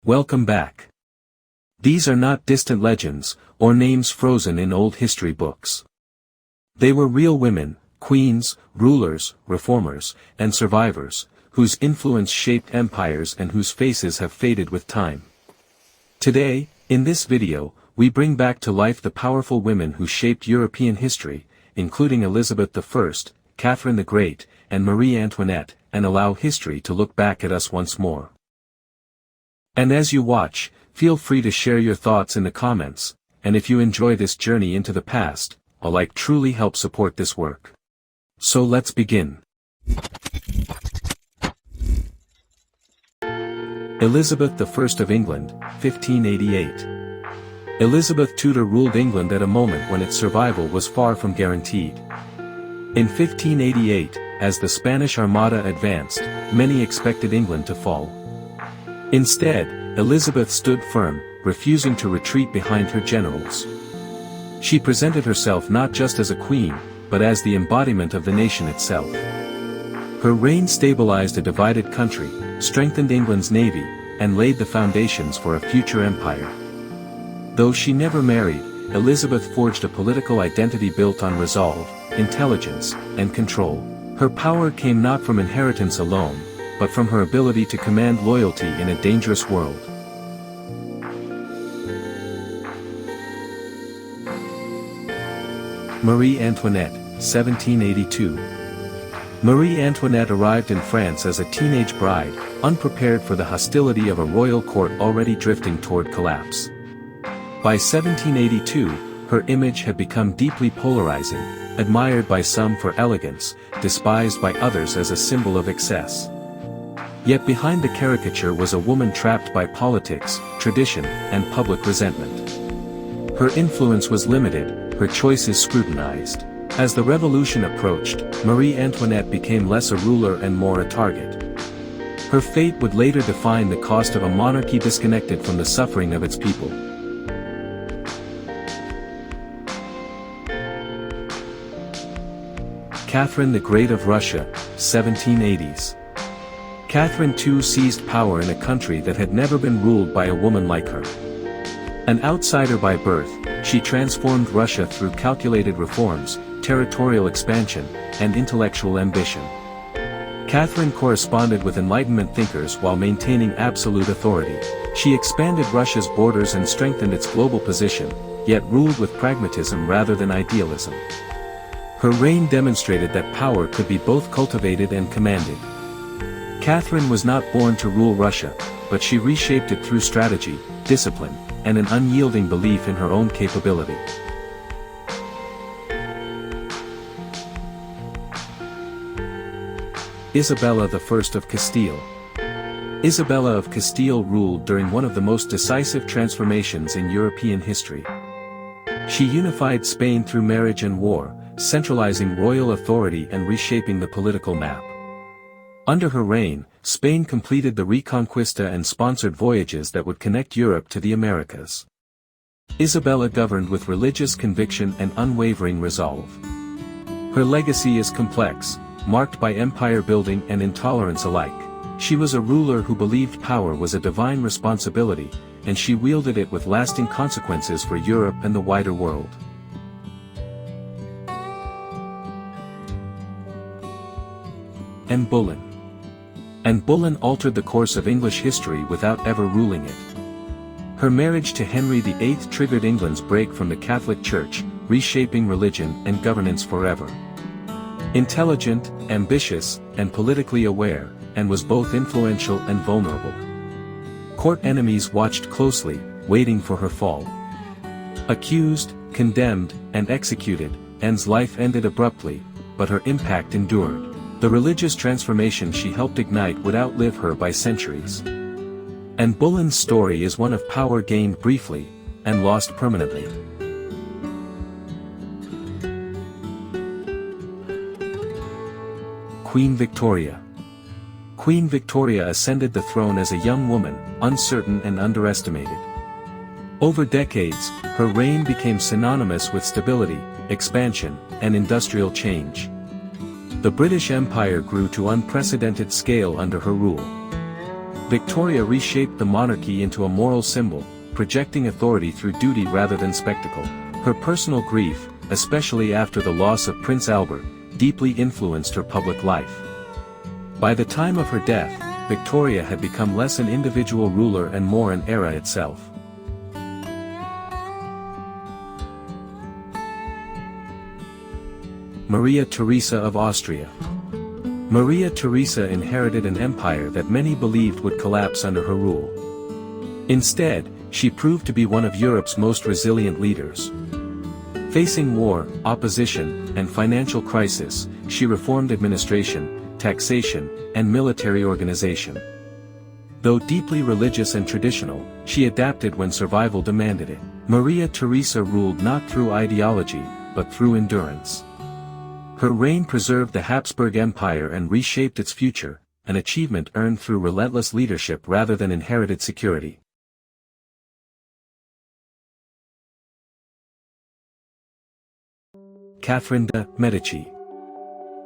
Welcome back. These are not distant legends, or names frozen in old history books. They were real women, queens, rulers, reformers, and survivors, whose influence shaped empires and whose faces have faded with time. Today, in this video, we bring back to life the powerful women who shaped European history, including Elizabeth I, Catherine the Great, and Marie Antoinette, and allow history to look back at us once more. And as you watch, feel free to share your thoughts in the comments, and if you enjoy this journey into the past, a like truly helps support this work. So let's begin. Elizabeth I of England, 1588. Elizabeth Tudor ruled England at a moment when its survival was far from guaranteed. In 1588, as the Spanish Armada advanced, many expected England to fall. Instead, Elizabeth stood firm, refusing to retreat behind her generals. She presented herself not just as a queen, but as the embodiment of the nation itself. Her reign stabilized a divided country, strengthened England's navy, and laid the foundations for a future empire. Though she never married, Elizabeth forged a political identity built on resolve, intelligence, and control. Her power came not from inheritance alone, but from her ability to command loyalty in a dangerous world. Marie Antoinette, 1782. Marie Antoinette arrived in France as a teenage bride, unprepared for the hostility of a royal court already drifting toward collapse. By 1782, her image had become deeply polarizing, admired by some for elegance, despised by others as a symbol of excess. Yet behind the caricature was a woman trapped by politics, tradition, and public resentment. Her influence was limited, her choices scrutinized. As the revolution approached, Marie Antoinette became less a ruler and more a target. Her fate would later define the cost of a monarchy disconnected from the suffering of its people. Catherine the Great of Russia, 1780s. Catherine too seized power in a country that had never been ruled by a woman like her. An outsider by birth, she transformed Russia through calculated reforms, territorial expansion, and intellectual ambition. Catherine corresponded with Enlightenment thinkers while maintaining absolute authority. She expanded Russia's borders and strengthened its global position, yet ruled with pragmatism rather than idealism. Her reign demonstrated that power could be both cultivated and commanded. Catherine was not born to rule Russia, but she reshaped it through strategy, discipline, and an unyielding belief in her own capability. Isabella I of Castile. Isabella of Castile ruled during one of the most decisive transformations in European history. She unified Spain through marriage and war, centralizing royal authority and reshaping the political map. Under her reign, Spain completed the Reconquista and sponsored voyages that would connect Europe to the Americas. Isabella governed with religious conviction and unwavering resolve. Her legacy is complex, marked by empire building and intolerance alike. She was a ruler who believed power was a divine responsibility, and she wielded it with lasting consequences for Europe and the wider world. Anne Boleyn. Anne Boleyn altered the course of English history without ever ruling it. Her marriage to Henry VIII triggered England's break from the Catholic Church, reshaping religion and governance forever. Intelligent, ambitious, and politically aware, Anne was both influential and vulnerable. Court enemies watched closely, waiting for her fall. Accused, condemned, and executed, Anne's life ended abruptly, but her impact endured. The religious transformation she helped ignite would outlive her by centuries. Anne Boleyn's story is one of power gained briefly, and lost permanently. Queen Victoria. Queen Victoria ascended the throne as a young woman, uncertain and underestimated. Over decades, her reign became synonymous with stability, expansion, and industrial change. The British Empire grew to unprecedented scale under her rule. Victoria reshaped the monarchy into a moral symbol, projecting authority through duty rather than spectacle. Her personal grief, especially after the loss of Prince Albert, deeply influenced her public life. By the time of her death, Victoria had become less an individual ruler and more an era itself. Maria Theresa of Austria. Maria Theresa inherited an empire that many believed would collapse under her rule. Instead, she proved to be one of Europe's most resilient leaders. Facing war, opposition, and financial crisis, she reformed administration, taxation, and military organization. Though deeply religious and traditional, she adapted when survival demanded it. Maria Theresa ruled not through ideology, but through endurance. Her reign preserved the Habsburg Empire and reshaped its future, an achievement earned through relentless leadership rather than inherited security. Catherine de' Medici.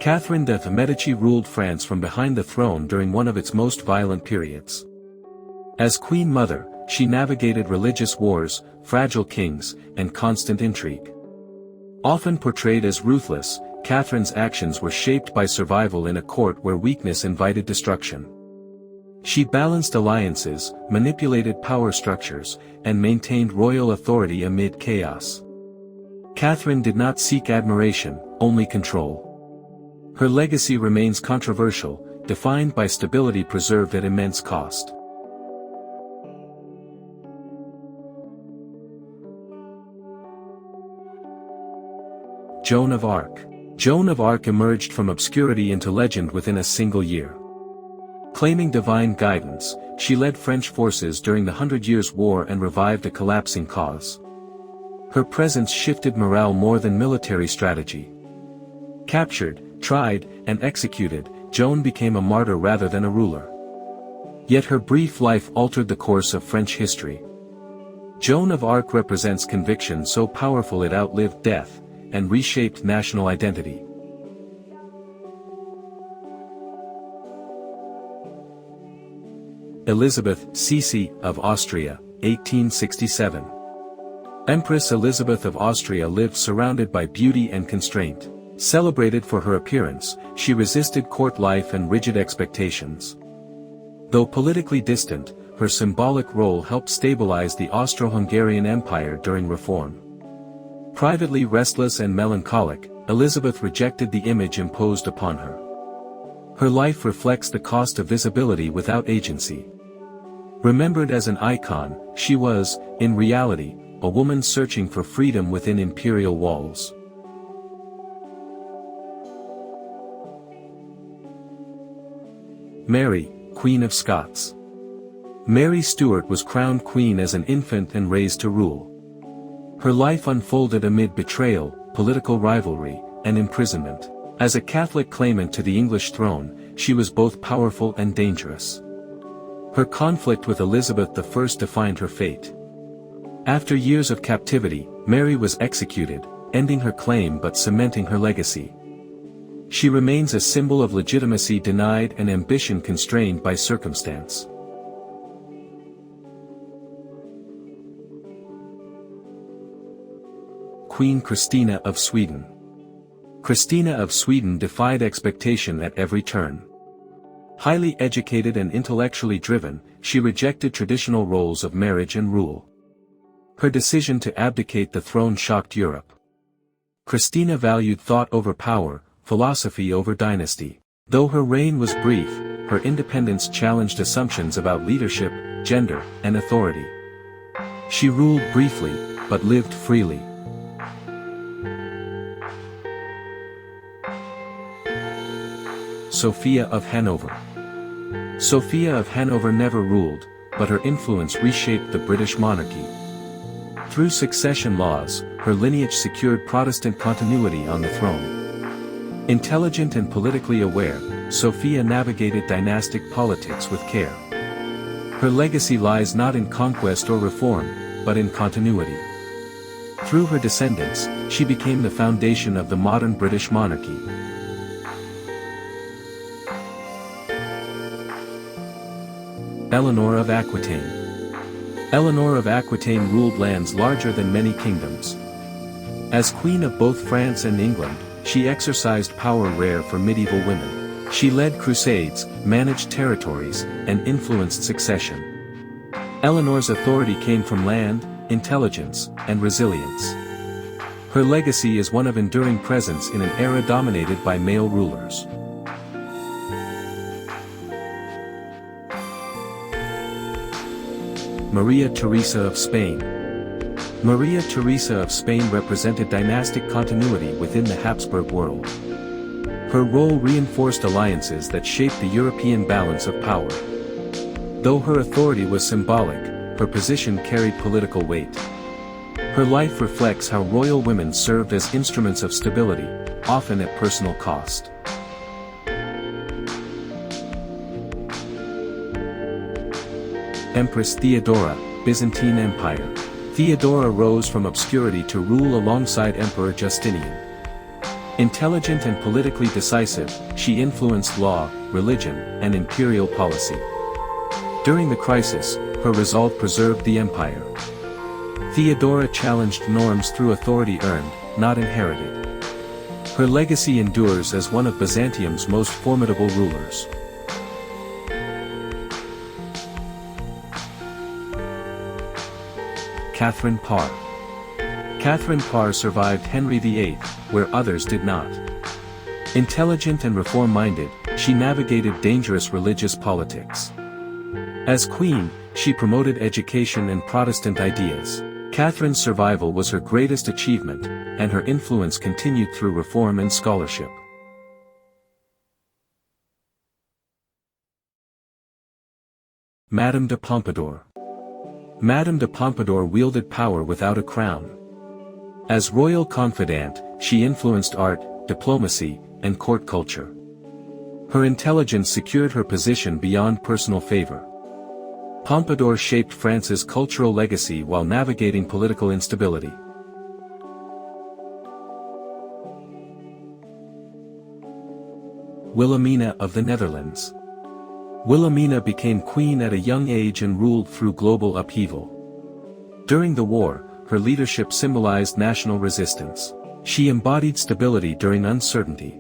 Catherine de' Medici ruled France from behind the throne during one of its most violent periods. As Queen Mother, she navigated religious wars, fragile kings, and constant intrigue. Often portrayed as ruthless, Catherine's actions were shaped by survival in a court where weakness invited destruction. She balanced alliances, manipulated power structures, and maintained royal authority amid chaos. Catherine did not seek admiration, only control. Her legacy remains controversial, defined by stability preserved at immense cost. Joan of Arc. Joan of Arc emerged from obscurity into legend within a single year. Claiming divine guidance, she led French forces during the 100 Years' War and revived a collapsing cause. Her presence shifted morale more than military strategy. Captured, tried, and executed, Joan became a martyr rather than a ruler. Yet her brief life altered the course of French history. Joan of Arc represents conviction so powerful it outlived death, and reshaped national identity. Elizabeth Cece of Austria, 1867. Empress Elizabeth of Austria lived surrounded by beauty and constraint. Celebrated for her appearance, she resisted court life and rigid expectations. Though politically distant, her symbolic role helped stabilize the Austro-Hungarian Empire during reform. Privately restless and melancholic, Elizabeth rejected the image imposed upon her. Her life reflects the cost of visibility without agency. Remembered as an icon, she was, in reality, a woman searching for freedom within imperial walls. Mary, Queen of Scots. Mary Stuart was crowned queen as an infant and raised to rule. Her life unfolded amid betrayal, political rivalry, and imprisonment. As a Catholic claimant to the English throne, she was both powerful and dangerous. Her conflict with Elizabeth I defined her fate. After years of captivity, Mary was executed, ending her claim but cementing her legacy. She remains a symbol of legitimacy denied and ambition constrained by circumstance. Queen Christina of Sweden. Christina of Sweden defied expectation at every turn. Highly educated and intellectually driven, she rejected traditional roles of marriage and rule. Her decision to abdicate the throne shocked Europe. Christina valued thought over power, philosophy over dynasty. Though her reign was brief, her independence challenged assumptions about leadership, gender, and authority. She ruled briefly, but lived freely. Sophia of Hanover. Sophia of Hanover never ruled, but her influence reshaped the British monarchy. Through succession laws, her lineage secured Protestant continuity on the throne. Intelligent and politically aware, Sophia navigated dynastic politics with care. Her legacy lies not in conquest or reform, but in continuity. Through her descendants, she became the foundation of the modern British monarchy. Eleanor of Aquitaine. Eleanor of Aquitaine ruled lands larger than many kingdoms. As queen of both France and England, she exercised power rare for medieval women. She led crusades, managed territories, and influenced succession. Eleanor's authority came from land, intelligence, and resilience. Her legacy is one of enduring presence in an era dominated by male rulers. Maria Theresa of Spain. Maria Theresa of Spain represented dynastic continuity within the Habsburg world. Her role reinforced alliances that shaped the European balance of power. Though her authority was symbolic, her position carried political weight. Her life reflects how royal women served as instruments of stability, often at personal cost. Empress Theodora, Byzantine Empire. Theodora rose from obscurity to rule alongside Emperor Justinian. Intelligent and politically decisive, she influenced law, religion, and imperial policy. During the crisis, her resolve preserved the empire. Theodora challenged norms through authority earned, not inherited. Her legacy endures as one of Byzantium's most formidable rulers. Catherine Parr. Catherine Parr survived Henry VIII, where others did not. Intelligent and reform-minded, she navigated dangerous religious politics. As queen, she promoted education and Protestant ideas. Catherine's survival was her greatest achievement, and her influence continued through reform and scholarship. Madame de Pompadour. Madame de Pompadour wielded power without a crown. As royal confidante, she influenced art, diplomacy, and court culture. Her intelligence secured her position beyond personal favor. Pompadour shaped France's cultural legacy while navigating political instability. Wilhelmina of the Netherlands. Wilhelmina became queen at a young age and ruled through global upheaval. During the war, her leadership symbolized national resistance. She embodied stability during uncertainty.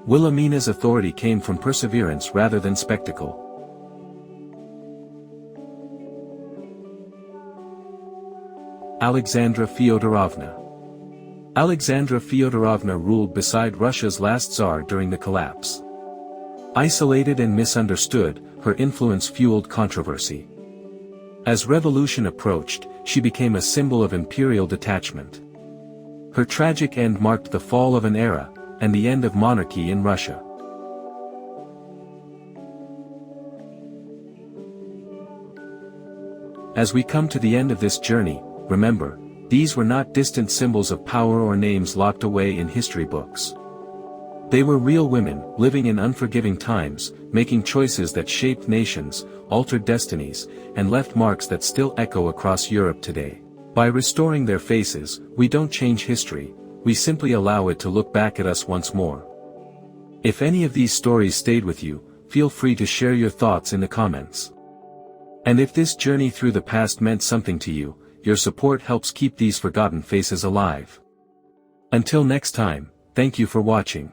Wilhelmina's authority came from perseverance rather than spectacle. Alexandra Fyodorovna. Alexandra Fyodorovna ruled beside Russia's last Tsar during the collapse. Isolated and misunderstood, her influence fueled controversy. As revolution approached, she became a symbol of imperial detachment. Her tragic end marked the fall of an era, and the end of monarchy in Russia. As we come to the end of this journey, remember, these were not distant symbols of power or names locked away in history books. They were real women, living in unforgiving times, making choices that shaped nations, altered destinies, and left marks that still echo across Europe today. By restoring their faces, we don't change history, we simply allow it to look back at us once more. If any of these stories stayed with you, feel free to share your thoughts in the comments. And if this journey through the past meant something to you, your support helps keep these forgotten faces alive. Until next time, thank you for watching.